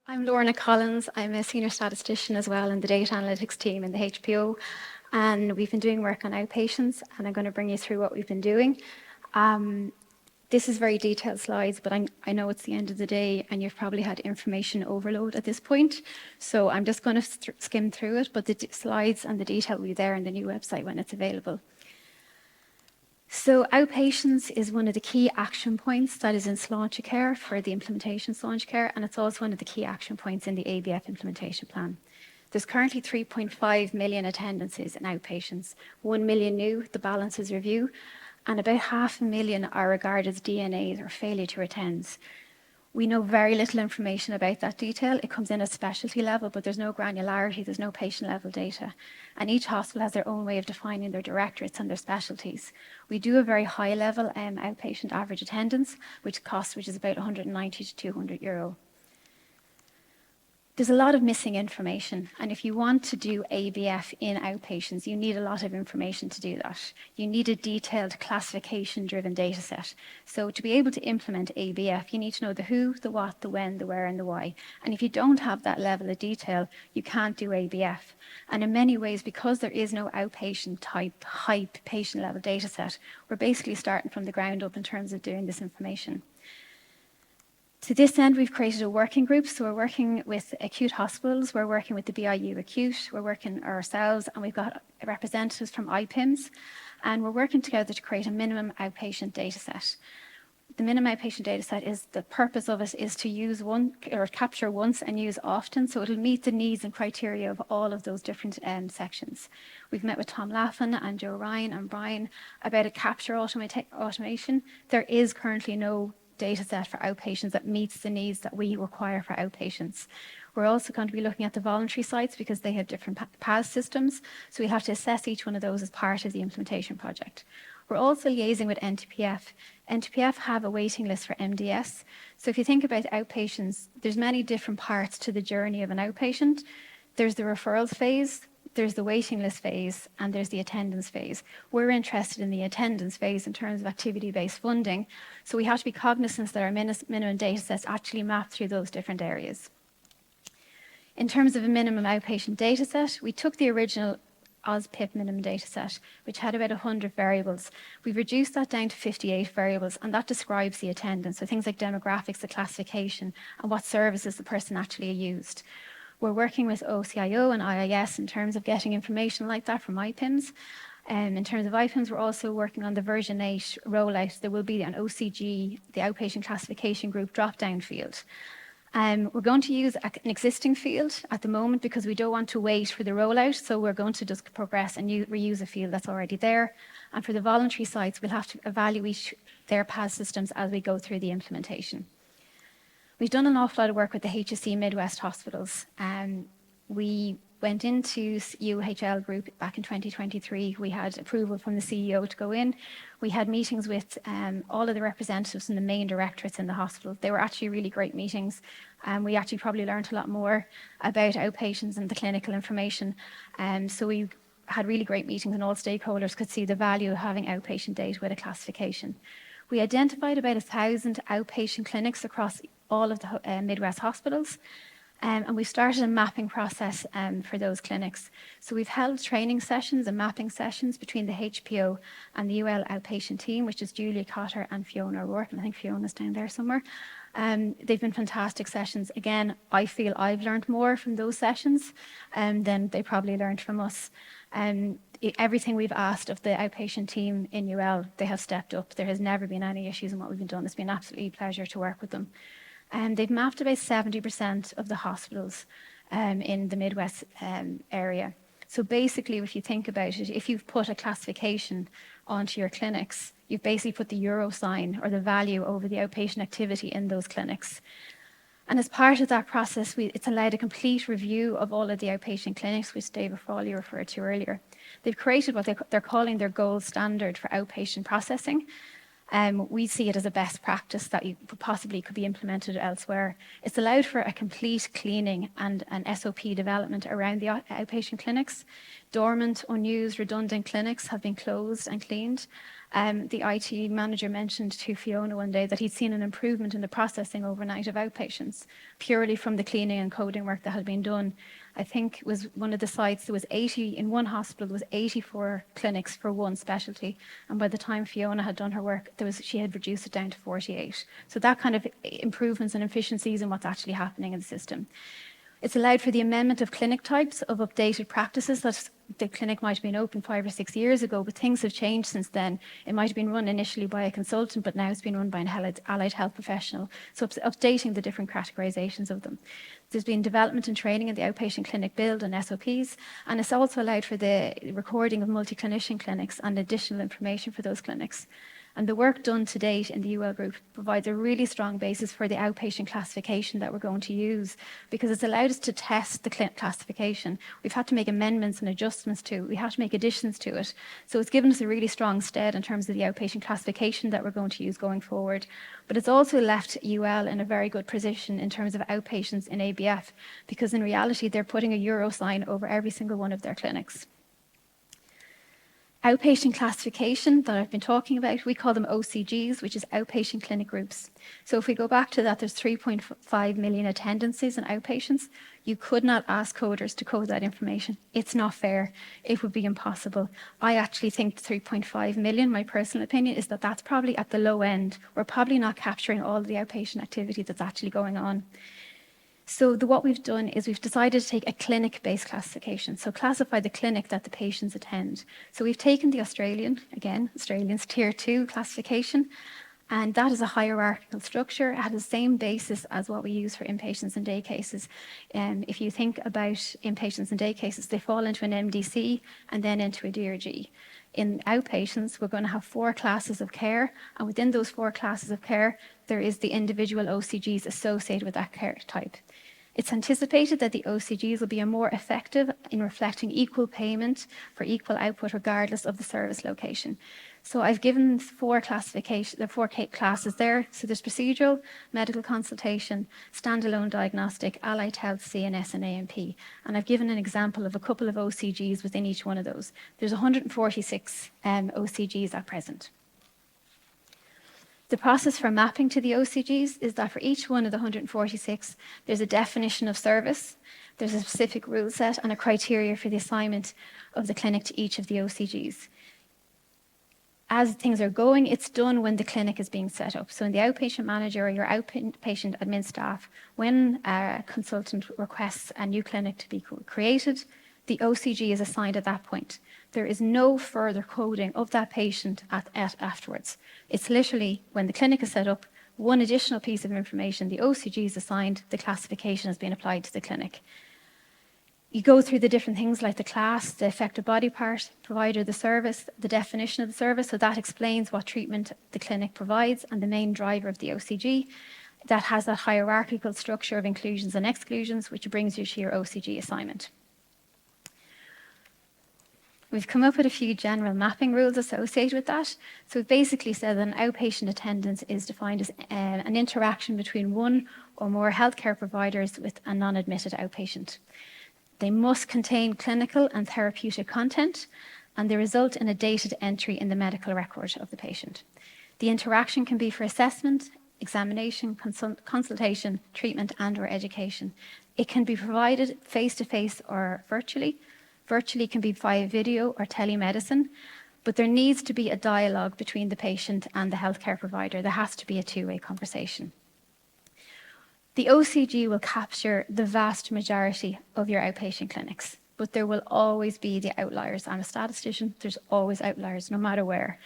I'm Lorna Collins. I'm a senior statistician as well in the data analytics team in the HPO. And we've been doing work on outpatients, and I'm going to bring you through what we've been doing. This is very detailed slides, but I know it's the end of the day and you've probably had information overload at this point. So I'm just going to skim through it, but the slides and the detail will be there on the new website when it's available. So outpatients is one of the key action points that is in Sláinte Care for the implementation of Sláinte Care, and it's also one of the key action points in the ABF implementation plan. There's currently 3.5 million attendances in outpatients, 1 million new, the balance is review, and about 500,000 are regarded as DNAs or failure to attend. We know very little information about that detail. It comes in at specialty level, but there's no granularity, there's no patient level data. And each hospital has their own way of defining their directorates and their specialties. We do a very high level outpatient average attendance, which is about 190 to 200 euro. There's a lot of missing information, and if you want to do ABF in outpatients, you need a lot of information to do that. You need a detailed classification-driven data set. So to be able to implement ABF, you need to know the who, the what, the when, the where, and the why. And if you don't have that level of detail, you can't do ABF. And in many ways, because there is no outpatient type, hype, patient-level data set, we're basically starting from the ground up in terms of doing this information. To this end, we've created a working group. So we're working with acute hospitals, we're working with the BIU acute, we're working ourselves, and we've got representatives from IPIMS, and we're working together to create a minimum outpatient data set. The minimum outpatient data set is, the purpose of it is to use one, or capture once and use often, so it'll meet the needs and criteria of all of those different sections. We've met with Tom Laffin and Joe Ryan and Brian about a capture automation. There is currently no data set for outpatients that meets the needs that we require for outpatients. We're also going to be looking at the voluntary sites because they have different PAS systems, so we'll have to assess each one of those as part of the implementation project. We're also liaising with NTPF. NTPF have a waiting list for MDS. So if you think about outpatients, there's many different parts to the journey of an outpatient. There's the referrals phase, there's the waiting list phase, and there's the attendance phase. We're interested in the attendance phase in terms of activity-based funding, so we have to be cognizant that our minimum data sets actually map through those different areas. In terms of a minimum outpatient data set, we took the original OSPIP minimum data set, which had about 100 variables. We've reduced that down to 58 variables, and that describes the attendance, so things like demographics, the classification, and what services the person actually used. We're working with OCIO and IIS in terms of getting information like that from IPIMS. In terms of IPIMS, we're also working on the version 8 rollout. There will be an OCG, the outpatient classification group, drop-down field. We're going to use an existing field at the moment because we don't want to wait for the rollout, so we're going to just progress and reuse a field that's already there. And for the voluntary sites, we'll have to evaluate their PAS systems as we go through the implementation. We've done an awful lot of work with the HSE Midwest hospitals. We went into UHL group back in 2023. We had approval from the CEO to go in. We had meetings with all of the representatives and the main directorates in the hospital. They were actually really great meetings. We actually probably learned a lot more about outpatients and the clinical information. So we had really great meetings and all stakeholders could see the value of having outpatient data with a classification. We identified about 1,000 outpatient clinics across all of the Midwest hospitals, and we started a mapping process for those clinics. So we've held training sessions and mapping sessions between the HPO and the UL outpatient team, which is Julia Cotter and Fiona O'Rourke, and I think Fiona's down there somewhere. They've been fantastic sessions. Again, I feel I've learned more from those sessions than they probably learned from us. Everything we've asked of the outpatient team in UL, they have stepped up. There has never been any issues in what we've been doing. It's been an absolute pleasure to work with them. They've mapped about 70% of the hospitals in the Midwest area. So basically, if you think about it, if you've put a classification onto your clinics, you've basically put the euro sign or the value over the outpatient activity in those clinics. And as part of that process, it's allowed a complete review of all of the outpatient clinics, which David Frawley referred to earlier. They've created what they're calling their gold standard for outpatient processing. We see it as a best practice that possibly could be implemented elsewhere. It's allowed for a complete cleaning and an SOP development around the outpatient clinics. Dormant, unused, redundant clinics have been closed and cleaned. The IT manager mentioned to Fiona one day that he'd seen an improvement in the processing overnight of outpatients, purely from the cleaning and coding work that had been done. I think it was one of the sites, there was 80, in one hospital, there was 84 clinics for one specialty. And by the time Fiona had done her work, she had reduced it down to 48. So that kind of improvements and efficiencies in what's actually happening in the system. It's allowed for the amendment of clinic types of updated practices. That the clinic might have been open 5 or 6 years ago, but things have changed since then. It might have been run initially by a consultant, but now it's been run by an allied health professional. So it's updating the different categorizations of them. There's been development and training in the outpatient clinic build and SOPs, and it's also allowed for the recording of multi-clinician clinics and additional information for those clinics. And the work done to date in the UL group provides a really strong basis for the outpatient classification that we're going to use, because it's allowed us to test the classification. We've had to make amendments and adjustments to it. We have to make additions to it. So it's given us a really strong stead in terms of the outpatient classification that we're going to use going forward. But it's also left UL in a very good position in terms of outpatients in ABF, because in reality, they're putting a euro sign over every single one of their clinics. Outpatient classification that I've been talking about, we call them OCGs, which is outpatient clinic groups. So if we go back to that, there's 3.5 million attendances in outpatients. You could not ask coders to code that information. It's not fair. It would be impossible. I actually think 3.5 million, my personal opinion, is that that's probably at the low end. We're probably not capturing all of the outpatient activity that's actually going on. So what we've done is we've decided to take a clinic-based classification. So classify the clinic that the patients attend. So we've taken the Australians Tier 2 classification, and that is a hierarchical structure. It has the same basis as what we use for inpatients and day cases. If you think about inpatients and day cases, they fall into an MDC and then into a DRG. In outpatients, we're going to have 4 classes of care, and within those 4 classes of care, there is the individual OCGs associated with that care type. It's anticipated that the OCGs will be more effective in reflecting equal payment for equal output regardless of the service location. So I've given 4 classifications, the 4 classes there. So there's procedural, medical consultation, standalone diagnostic, allied health, CNS and AMP. And I've given an example of a couple of OCGs within each one of those. There's 146 OCGs at present. The process for mapping to the OCGs is that for each one of the 146, there's a definition of service, there's a specific rule set and a criteria for the assignment of the clinic to each of the OCGs. As things are going, it's done when the clinic is being set up. So in the outpatient manager or your outpatient admin staff, when a consultant requests a new clinic to be created, the OCG is assigned at that point. There is no further coding of that patient afterwards. It's literally when the clinic is set up, one additional piece of information, the OCG is assigned, the classification has been applied to the clinic. You go through the different things like the class, the affected body part, provider, the service, the definition of the service. So that explains what treatment the clinic provides and the main driver of the OCG. That has that hierarchical structure of inclusions and exclusions, which brings you to your OCG assignment. We've come up with a few general mapping rules associated with that. So we've basically said that an outpatient attendance is defined as an interaction between one or more healthcare providers with a non-admitted outpatient. They must contain clinical and therapeutic content, and they result in a dated entry in the medical record of the patient. The interaction can be for assessment, examination, consultation, treatment, and/or education. It can be provided face-to-face or virtually. Virtually can be via video or telemedicine, but there needs to be a dialogue between the patient and the healthcare provider. There has to be a two-way conversation. The OCG will capture the vast majority of your outpatient clinics, but there will always be the outliers. I'm a statistician, there's always outliers, no matter where.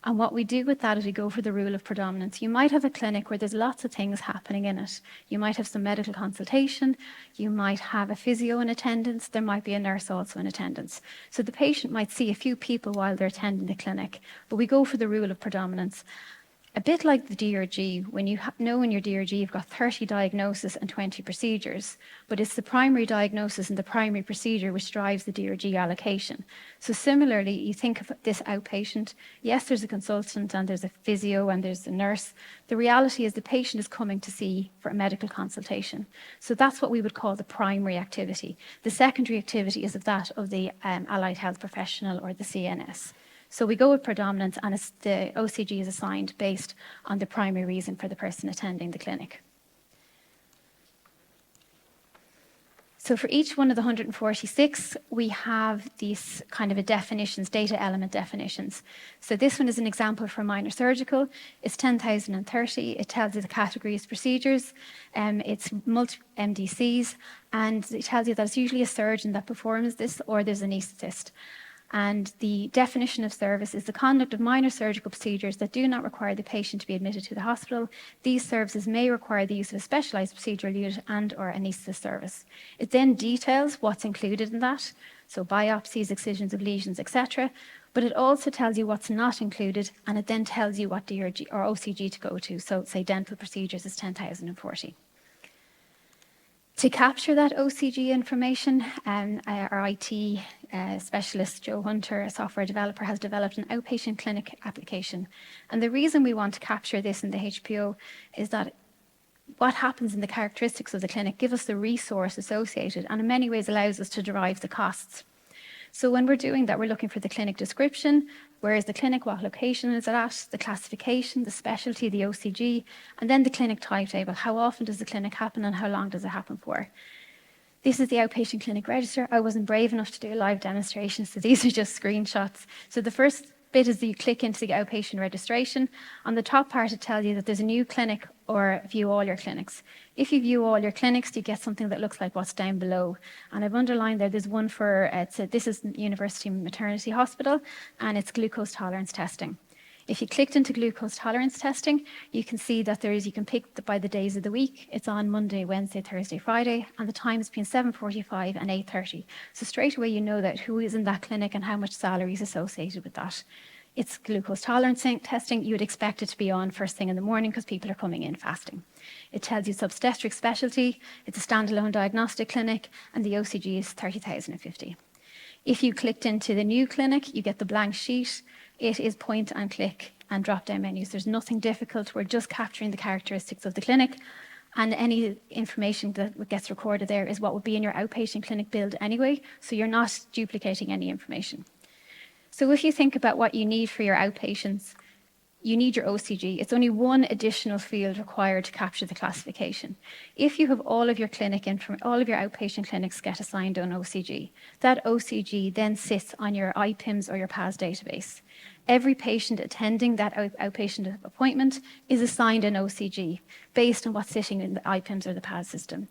And what we do with that is we go for the rule of predominance. You might have a clinic where there's lots of things happening in it. You might have some medical consultation, you might have a physio in attendance, there might be a nurse also in attendance. So the patient might see a few people while they're attending the clinic, but we go for the rule of predominance. A bit like the DRG, when you know in your DRG you've got 30 diagnoses and 20 procedures, but it's the primary diagnosis and the primary procedure which drives the DRG allocation. So similarly, you think of this outpatient, yes, there's a consultant and there's a physio and there's a nurse. The reality is the patient is coming to see for a medical consultation. So that's what we would call the primary activity. The secondary activity is of that of the allied health professional or the CNS. So we go with predominance, and the OCG is assigned based on the primary reason for the person attending the clinic. So for each one of the 146, we have these kind of definitions, data element definitions. So this one is an example for minor surgical. It's 10,030. It tells you the categories, procedures. It's multi-MDCs, and it tells you that it's usually a surgeon that performs this, or there's an anaesthetist. And the definition of service is the conduct of minor surgical procedures that do not require the patient to be admitted to the hospital. These services may require the use of a specialised procedural unit and or anaesthetist service. It then details what's included in that, so biopsies, excisions of lesions, etc. But it also tells you what's not included, and it then tells you what DRG or OCG to go to. So say dental procedures is 10,040. To capture that OCG information, our IT specialist, Joe Hunter, a software developer, has developed an outpatient clinic application. And the reason we want to capture this in the HPO is that what happens in the characteristics of the clinic give us the resource associated, and in many ways allows us to derive the costs. So when we're doing that, we're looking for the clinic description, where is the clinic, what location is it at, the classification, the specialty, the OCG, and then the clinic timetable. How often does the clinic happen and how long does it happen for? This is the outpatient clinic register. I wasn't brave enough to do a live demonstration, so these are just screenshots. So the first bit is that you click into the outpatient registration. On the top part, it tells you that there's a new clinic or view all your clinics. If you view all your clinics, you get something that looks like what's down below. And I've underlined there's one for, this is University Maternity Hospital, and it's glucose tolerance testing. If you clicked into glucose tolerance testing, you can see that you can pick by the days of the week. It's on Monday, Wednesday, Thursday, Friday, and the time is between 7:45 and 8:30. So straight away you know that who is in that clinic and how much salary is associated with that. It's glucose tolerance testing. You would expect it to be on first thing in the morning because people are coming in fasting. It tells you obstetric specialty, it's a standalone diagnostic clinic, and the OCG is 30,050. If you clicked into the new clinic, you get the blank sheet. It is point and click and drop down menus. There's nothing difficult. We're just capturing the characteristics of the clinic, and any information that gets recorded there is what would be in your outpatient clinic build anyway, so you're not duplicating any information. So if you think about what you need for your outpatients, you need your OCG. It's only one additional field required to capture the classification. If you have all of your outpatient clinics get assigned an OCG, that OCG then sits on your IPIMS or your PAS database. Every patient attending that outpatient appointment is assigned an OCG based on what's sitting in the IPIMS or the PAS system.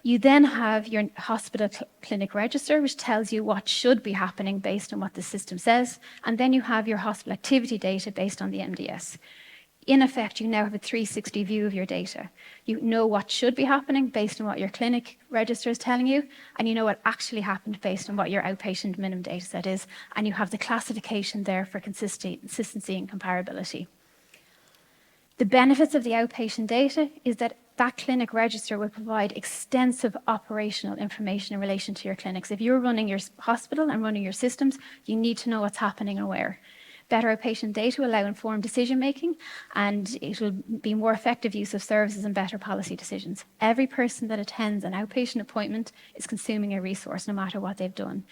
You then have your hospital clinic register, which tells you what should be happening based on what the system says. And then you have your hospital activity data based on the MDS. In effect, you now have a 360 view of your data. You know what should be happening based on what your clinic register is telling you, and you know what actually happened based on what your outpatient minimum data set is, and you have the classification there for consistency and comparability. The benefits of the outpatient data is that clinic register will provide extensive operational information in relation to your clinics. If you're running your hospital and running your systems, you need to know what's happening and where. Better outpatient data will allow informed decision making, and it will be more effective use of services and better policy decisions. Every person that attends an outpatient appointment is consuming a resource, no matter what they've done.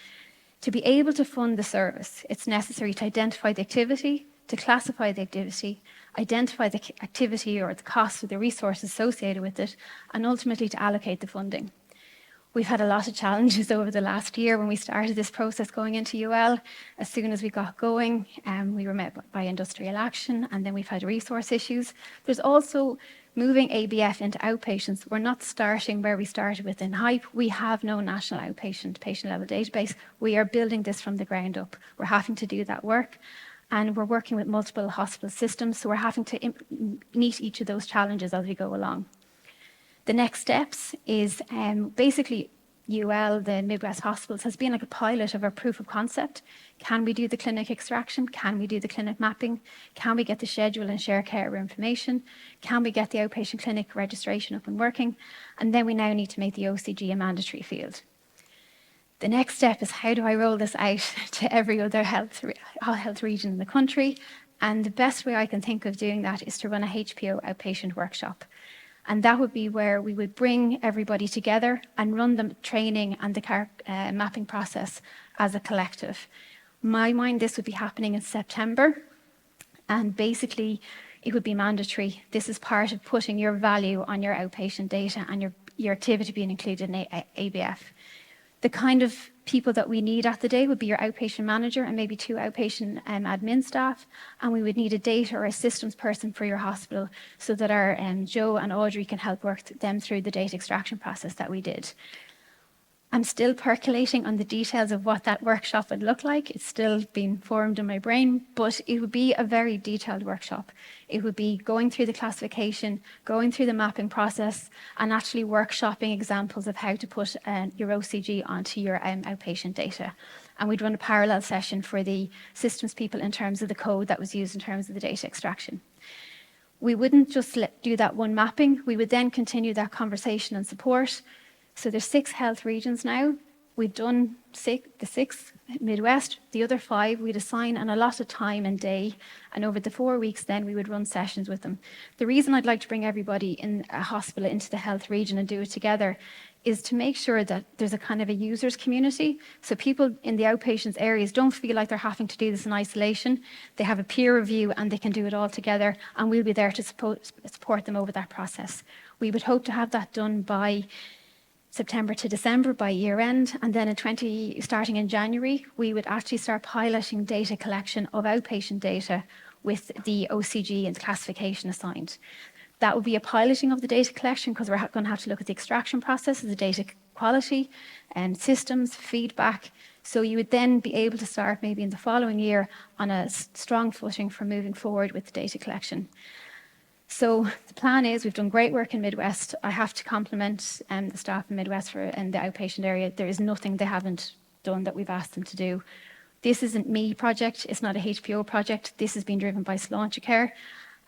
To be able to fund the service, it's necessary to identify the activity, to classify the activity, identify the activity or the cost of the resources associated with it, and ultimately to allocate the funding. We've had a lot of challenges over the last year when we started this process going into UL. As soon as we got going, we were met by industrial action, and then we've had resource issues. There's also moving ABF into outpatients. We're not starting where we started within HYPE. We have no national outpatient patient-level database. We are building this from the ground up. We're having to do that work. And we're working with multiple hospital systems, so we're having to meet each of those challenges as we go along. The next steps is basically UL, the Midwest Hospitals, has been like a pilot of our proof of concept. Can we do the clinic extraction? Can we do the clinic mapping? Can we get the schedule and share care information? Can we get the outpatient clinic registration up and working? And then we now need to make the OCG a mandatory field. The next step is, how do I roll this out to every other health region in the country? And the best way I can think of doing that is to run a HPO outpatient workshop. And that would be where we would bring everybody together and run the training and the mapping process as a collective. My mind, this would be happening in September, and basically it would be mandatory. This is part of putting your value on your outpatient data and your activity being included in ABF. The kind of people that we need at the day would be your outpatient manager and maybe 2 outpatient admin staff, and we would need a data or a systems person for your hospital so that our Joe and Audrey can help work them through the data extraction process that we did. I'm still percolating on the details of what that workshop would look like. It's still being formed in my brain, but it would be a very detailed workshop. It would be going through the classification, going through the mapping process, and actually workshopping examples of how to put your OCG onto your outpatient data. And we'd run a parallel session for the systems people in terms of the code that was used in terms of the data extraction. We wouldn't just do that one mapping. We would then continue that conversation and support. So there's 6 health regions now. We've done the 6 Midwest, the other 5 we'd assign an allotted time and day, and over the 4 weeks then we would run sessions with them. The reason I'd like to bring everybody in a hospital into the health region and do it together is to make sure that there's a kind of a users community, so people in the outpatients areas don't feel like they're having to do this in isolation. They have a peer review and they can do it all together, and we'll be there to support them over that process. We would hope to have that done by September to December, by year end, and then starting in January, we would actually start piloting data collection of outpatient data with the OCG and classification assigned. That would be a piloting of the data collection because we're going to have to look at the extraction process, the data quality and systems, feedback. So you would then be able to start maybe in the following year on a strong footing for moving forward with the data collection. So the plan is, we've done great work in Midwest. I have to compliment the staff in Midwest in the outpatient area. There is nothing they haven't done that we've asked them to do. This isn't me project. It's not a HPO project. This has been driven by Sláintecare.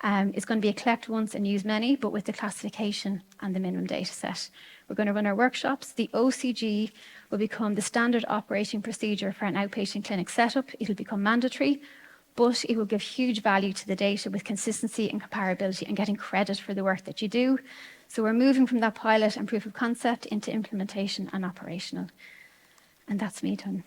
It's going to be a collect once and use many, but with the classification and the minimum data set. We're going to run our workshops. The OCG will become the standard operating procedure for an outpatient clinic setup. It'll become mandatory, but it will give huge value to the data with consistency and comparability and getting credit for the work that you do. So we're moving from that pilot and proof of concept into implementation and operational. And that's me done.